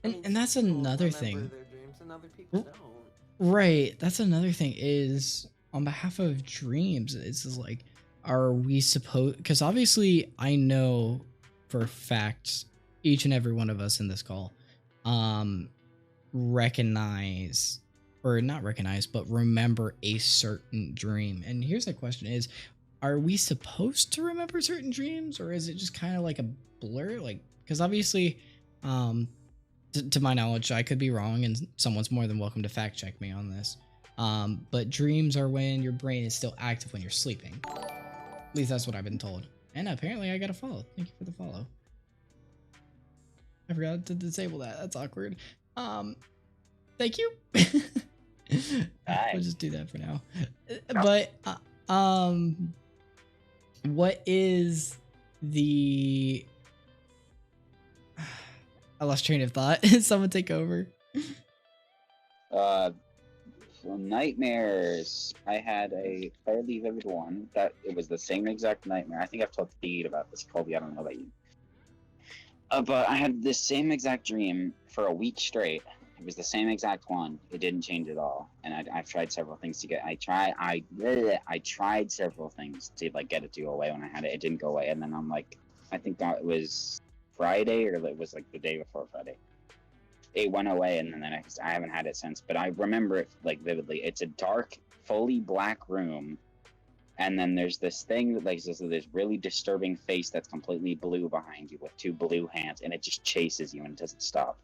I mean, And some that's people another remember thing. their dreams and other people don't. Right. That's another thing is on behalf of dreams, it's just like, are we supposed, because obviously I know for a fact each and every one of us in this call recognize or not recognize but remember a certain dream. And here's the question is, are we supposed to remember certain dreams, or is it just kind of like a blur? Like, because obviously to my knowledge, I could be wrong, and someone's more than welcome to fact check me on this. But dreams are when your brain is still active when you're sleeping. At least that's what I've been told. And apparently I got a follow. Thank you for the follow. I forgot to disable that. That's awkward. Thank you. We'll just do that for now. But what is the I lost train of thought. Someone take over. Nightmares. I had a fairly vivid one that it was the same exact nightmare. I think I've told Theed about this, Colby. I don't know about you. But I had this same exact dream for a week straight. It was the same exact one. It didn't change at all. And I've tried several things to get. I tried several things to like get it to go away when I had it. It didn't go away. And then I'm like, I think that it was Friday, or it was like the day before Friday. It went away, and then I haven't had it since. But I remember it like vividly. It's a dark, fully black room, and then there's this thing that like this really disturbing face that's completely blue behind you with two blue hands, and it just chases you and it doesn't stop.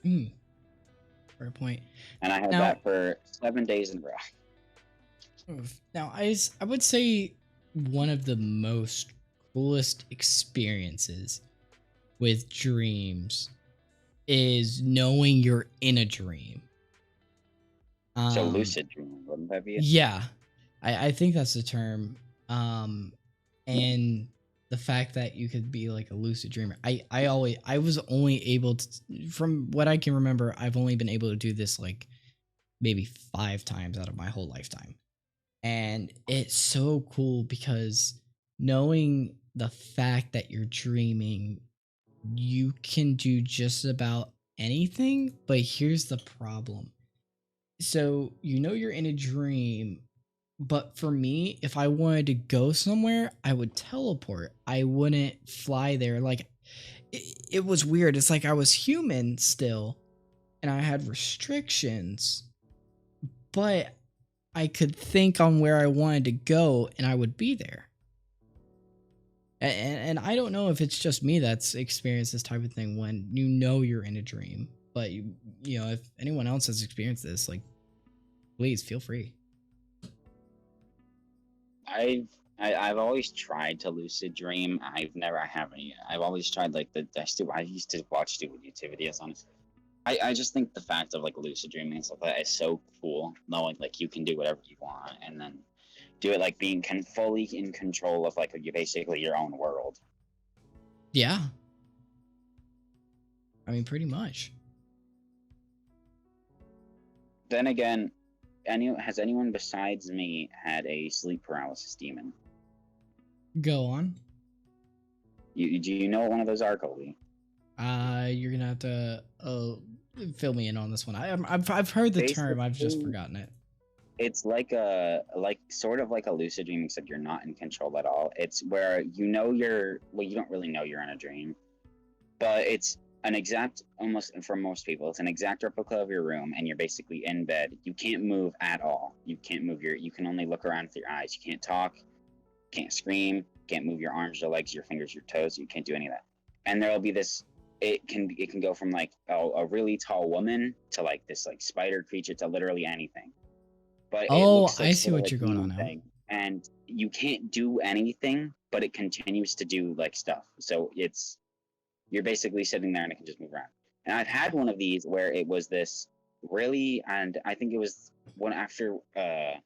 Fair point. And I had that for 7 days in a row. Now, I would say one of the most coolest experiences with dreams is knowing you're in a dream. So lucid dreaming, wouldn't that be it? Yeah, I think that's the term. And the fact that you could be like a lucid dreamer. I was only able to, from what I can remember, I've only been able to do this like maybe 5 times out of my whole lifetime. And it's so cool because knowing the fact that you're dreaming, you can do just about anything, but here's the problem. So, you're in a dream, but for me, if I wanted to go somewhere, I would teleport. I wouldn't fly there. Like, it was weird. It's like I was human still, and I had restrictions, but I could think on where I wanted to go, and I would be there. And I don't know if it's just me that's experienced this type of thing when you're in a dream. But if anyone else has experienced this, like, please feel free. I've always tried to lucid dream. I haven't yet. I've always tried like I used to watch stupid YouTube videos on it. I just think the fact of like lucid dreaming and stuff like that is so cool, knowing like you can do whatever you want and then do it like being fully in control of like you basically your own world. Yeah. I mean, pretty much. Then again, has anyone besides me had a sleep paralysis demon? Go on. Do you know what one of those are, Colby? You're gonna have to fill me in on this one. I've heard the term. I've just forgotten it. It's like sort of like a lucid dream, except you're not in control at all. It's where you don't really know you're in a dream, but it's an exact, almost for most people, it's an exact replica of your room, and you're basically in bed. You can't move at all. You can't move you can only look around with your eyes. You can't talk, can't scream, can't move your arms, your legs, your fingers, your toes. You can't do any of that. And there'll be this. It can go from like a really tall woman to like this like spider creature to literally anything. But it looks like I see what you're going on now. And you can't do anything, but it continues to do like stuff. So you're basically sitting there and it can just move around. And I've had one of these where it was this really, and I think it was one after I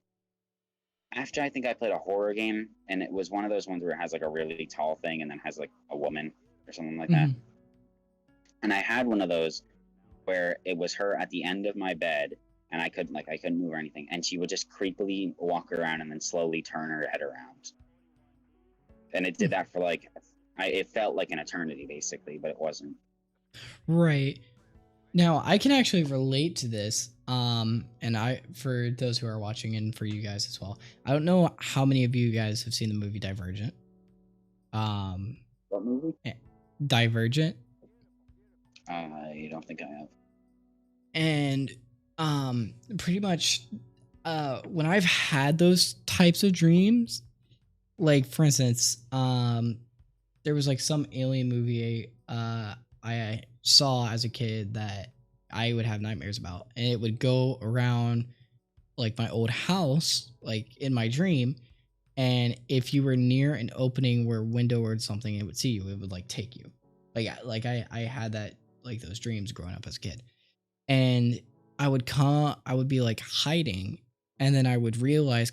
think I played a horror game, and it was one of those ones where it has like a really tall thing and then has like a woman or something like that. And I had one of those where it was her at the end of my bed, and I couldn't move or anything, and she would just creepily walk around and then slowly turn her head around, and it did that for like it felt like an eternity basically, but it wasn't. Right. Now, I can actually relate to this. And for those who are watching and for you guys as well, I don't know how many of you guys have seen the movie Divergent. What movie? Divergent. I don't think I have. And pretty much when I've had those types of dreams, like for instance, there was like some alien movie I saw as a kid that I would have nightmares about, and it would go around like my old house, like in my dream. And if you were near an opening where window or something, it would see you. It would like take you. I had that, like those dreams growing up as a kid, and I would be like hiding, and then I would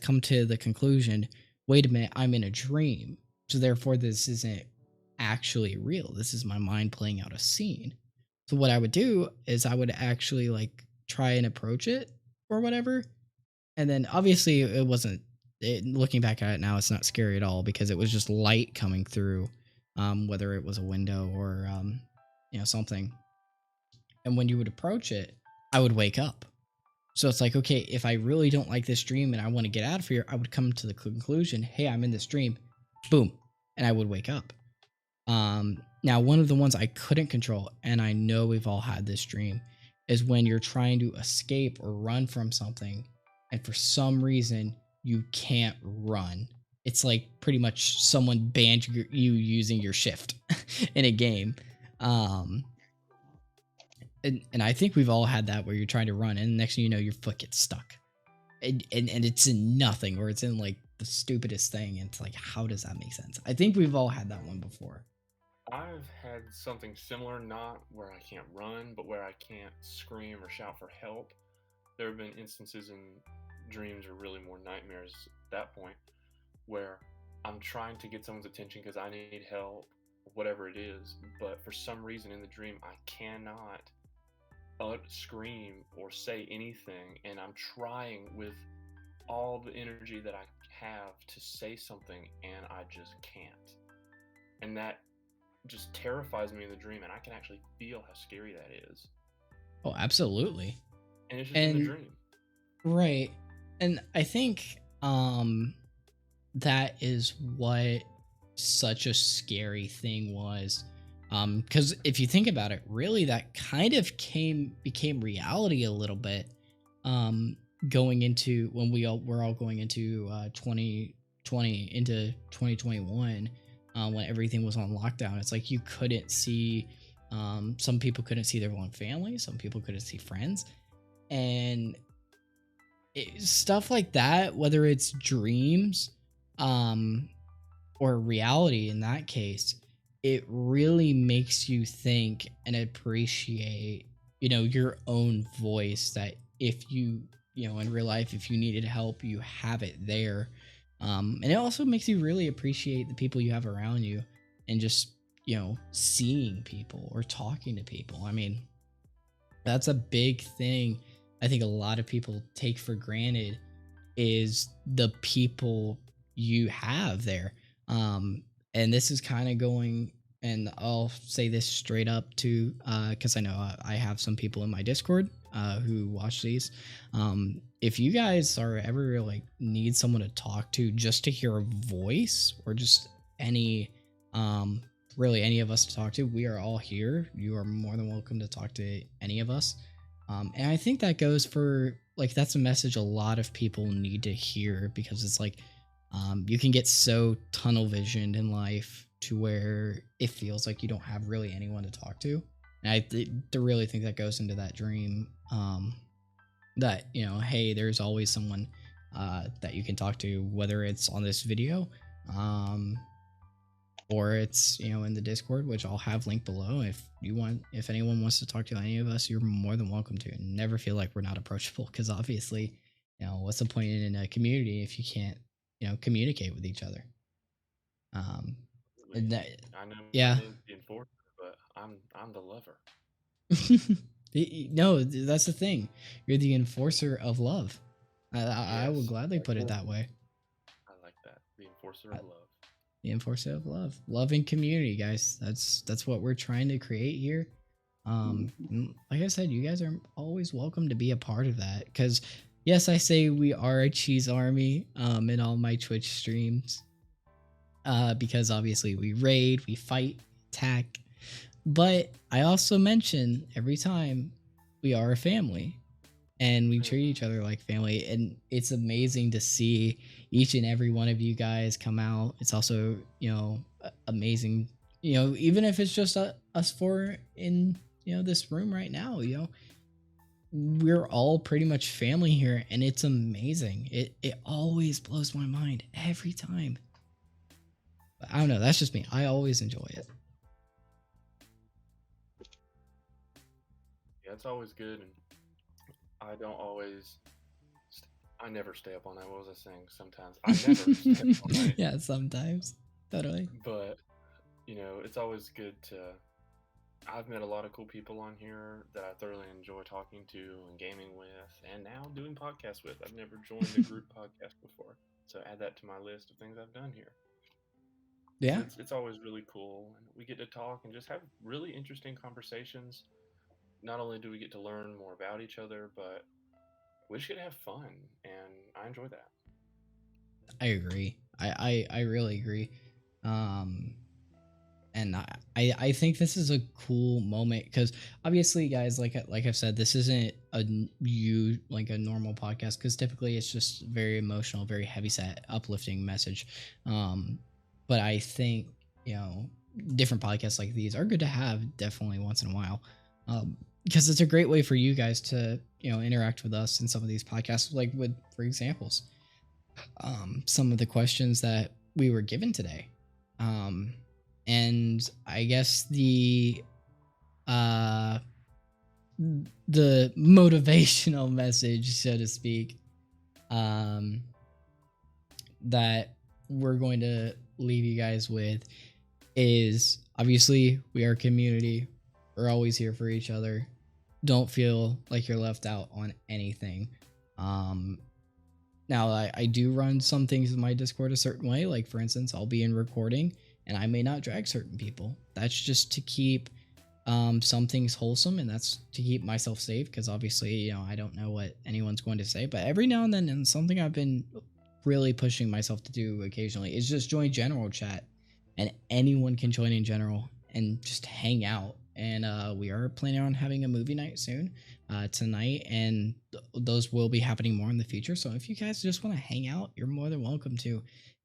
come to the conclusion, wait a minute, I'm in a dream, so therefore this isn't actually real. This is my mind playing out a scene. So what I would do is I would actually like try and approach it or whatever. And then obviously it wasn't looking back at it now, it's not scary at all because it was just light coming through, whether it was a window or something. And when you would approach it, I would wake up. So it's like, okay, if I really don't like this dream and I want to get out of here, I would come to the conclusion, hey, I'm in this dream. Boom. And I would wake up. Now, one of the ones I couldn't control, and I know we've all had this dream, is when you're trying to escape or run from something, and for some reason you can't run. It's like pretty much someone banned you using your shift in a game. And I think we've all had that where you're trying to run, and the next thing you know, your foot gets stuck, and it's in nothing, or it's in like the stupidest thing. And it's like, how does that make sense? I think we've all had that one before. I've had something similar, not where I can't run, but where I can't scream or shout for help. There have been instances in dreams, or really more nightmares at that point, where I'm trying to get someone's attention because I need help, whatever it is, but for some reason in the dream I cannot scream or say anything, and I'm trying with all the energy that I have to say something, and I just can't. And that just terrifies me in the dream, and I can actually feel how scary that is. Oh, absolutely. And it's just in the dream. Right. And I think that is what such a scary thing was. Because if you think about it, really that kind of became reality a little bit. Going into when we're all going into 2020 into 2021. When everything was on lockdown, it's like you couldn't see, some people couldn't see their own family, some people couldn't see friends, and stuff like that, whether it's dreams or reality in that case, it really makes you think and appreciate your own voice, that if you in real life, if you needed help, you have it there. And it also makes you really appreciate the people you have around you, and just, seeing people or talking to people. I mean, that's a big thing I think a lot of people take for granted, is the people you have there. And this is kind of going, and I'll say this straight up too, because I know I have some people in my Discord who watch these. If you guys are ever like need someone to talk to, just to hear a voice, or just any really any of us to talk to, we are all here. You are more than welcome to talk to any of us. And I think that goes for, like, that's a message a lot of people need to hear, because it's like, you can get so tunnel visioned in life to where it feels like you don't have really anyone to talk to. And I really think that goes into that dream, that, hey, there's always someone that you can talk to, whether it's on this video, or it's, in the Discord, which I'll have linked below. If anyone wants to talk to any of us, you're more than welcome to. And never feel like we're not approachable, because obviously, what's the point in a community if you can't, communicate with each other? I know yeah. my name's the enforcer, but I'm the lover. No, that's the thing. You're the enforcer of love. I will Yes, gladly put it that way. I like that. The enforcer of love. The enforcer of love and community, guys. That's what we're trying to create here. And like I said, you guys are always welcome to be a part of that. Because yes, I say we are a cheese army. In all my Twitch streams. Because obviously we raid, we fight, attack. But I also mention every time we are a family and we treat each other like family. And it's amazing to see each and every one of you guys come out. It's also, amazing, even if it's just us four in, this room right now, we're all pretty much family here. And it's amazing. It always blows my mind every time. I don't know. That's just me. I always enjoy it. Yeah, it's always good, and I don't always. I never stay up all night. What was I saying? Sometimes I never stay up all night. Yeah, sometimes. Totally. But it's always good to. I've met a lot of cool people on here that I thoroughly enjoy talking to and gaming with, and now doing podcasts with. I've never joined a group podcast before, so add that to my list of things I've done here. Yeah. It's always really cool, and we get to talk and just have really interesting conversations. Not only do we get to learn more about each other, but we just get to have fun, and I enjoy that. I agree. I really agree. And I think this is a cool moment because obviously, guys, like I've said, this isn't a normal podcast because typically it's just very emotional, very heavy set, uplifting message. But I think different podcasts like these are good to have definitely once in a while, because it's a great way for you guys to interact with us in some of these podcasts, like with, for examples, some of the questions that we were given today. And I guess the motivational message, so to speak, that we're going to leave you guys with is obviously we are a community. We're always here for each other. Don't feel like you're left out on anything. Now I do run some things in my Discord a certain way. Like for instance, I'll be in recording and I may not drag certain people. That's just to keep some things wholesome, and that's to keep myself safe because obviously, I don't know what anyone's going to say. But every now and then, and something I've been really pushing myself to do occasionally is just join general chat, and anyone can join in general and just hang out. And we are planning on having a movie night soon tonight, and those will be happening more in the future. So if you guys just want to hang out, you're more than welcome to.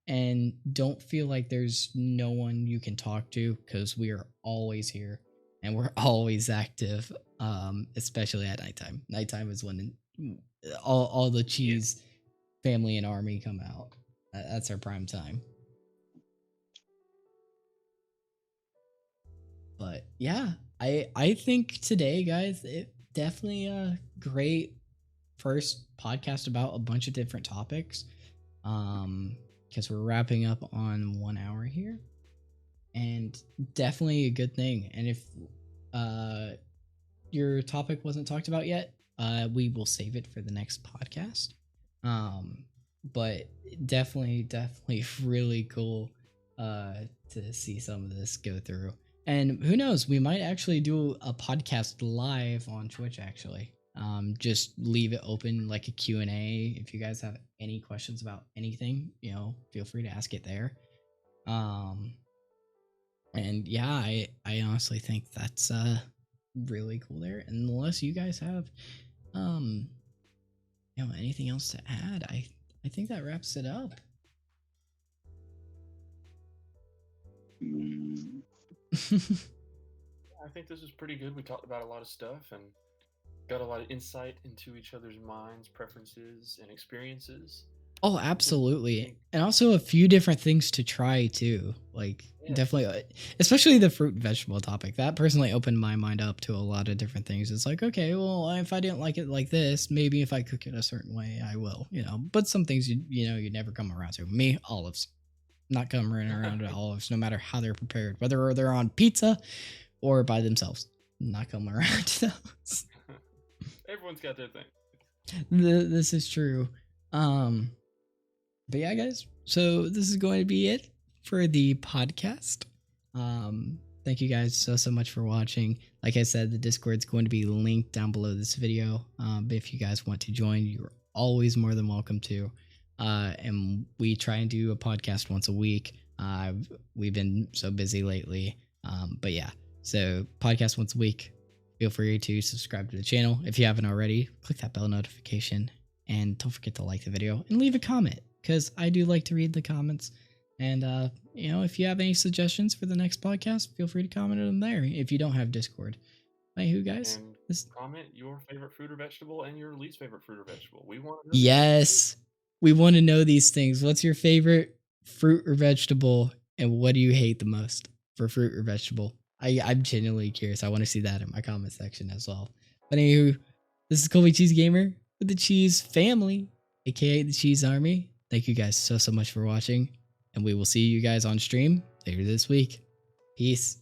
And don't feel like there's no one you can talk to because we are always here and we're always active, especially at nighttime. Nighttime is when all the cheese family and army come out. That's our prime time. But yeah, I think today, guys, it definitely a great first podcast about a bunch of different topics. Because we're wrapping up on 1 hour here, and definitely a good thing. And if your topic wasn't talked about yet, we will save it for the next podcast. But definitely really cool to see some of this go through. And who knows, we might actually do a podcast live on Twitch actually. Just leave it open like a Q&A. If you guys have any questions about anything, feel free to ask it there. And yeah, I honestly think that's really cool there. And unless you guys have anything else to add, I think that wraps it up. I think this is pretty good. We talked about a lot of stuff and got a lot of insight into each other's minds, preferences, and experiences. Oh, absolutely. And also a few different things to try too. Like definitely, especially the fruit and vegetable topic. That personally opened my mind up to a lot of different things. It's like, okay, well, if I didn't like it like this, maybe if I cook it a certain way, I will, But some things you never come around to. Me, olives. Not coming around to olives, no matter how they're prepared, whether they're on pizza or by themselves. Not coming around to those. Everyone's got their thing. This is true. But yeah, guys. So this is going to be it for the podcast. Thank you guys so much for watching. Like I said, the Discord's going to be linked down below this video. If you guys want to join, you're always more than welcome to. And we try and do a podcast once a week. We've been so busy lately. But yeah, so podcast once a week. Feel free to subscribe to the channel if you haven't already. Click that bell notification and don't forget to like the video and leave a comment because I do like to read the comments. And, if you have any suggestions for the next podcast, feel free to comment on there if you don't have Discord. Anywho, guys. And comment your favorite fruit or vegetable and your least favorite fruit or vegetable. We want to know. Yes. We want to know these things. What's your favorite fruit or vegetable and what do you hate the most for fruit or vegetable? I'm genuinely curious. I want to see that in my comment section as well. But anywho, this is Colby Cheese Gamer with the Cheese Family, aka the Cheese Army. Thank you guys so much for watching, and we will see you guys on stream later this week. Peace.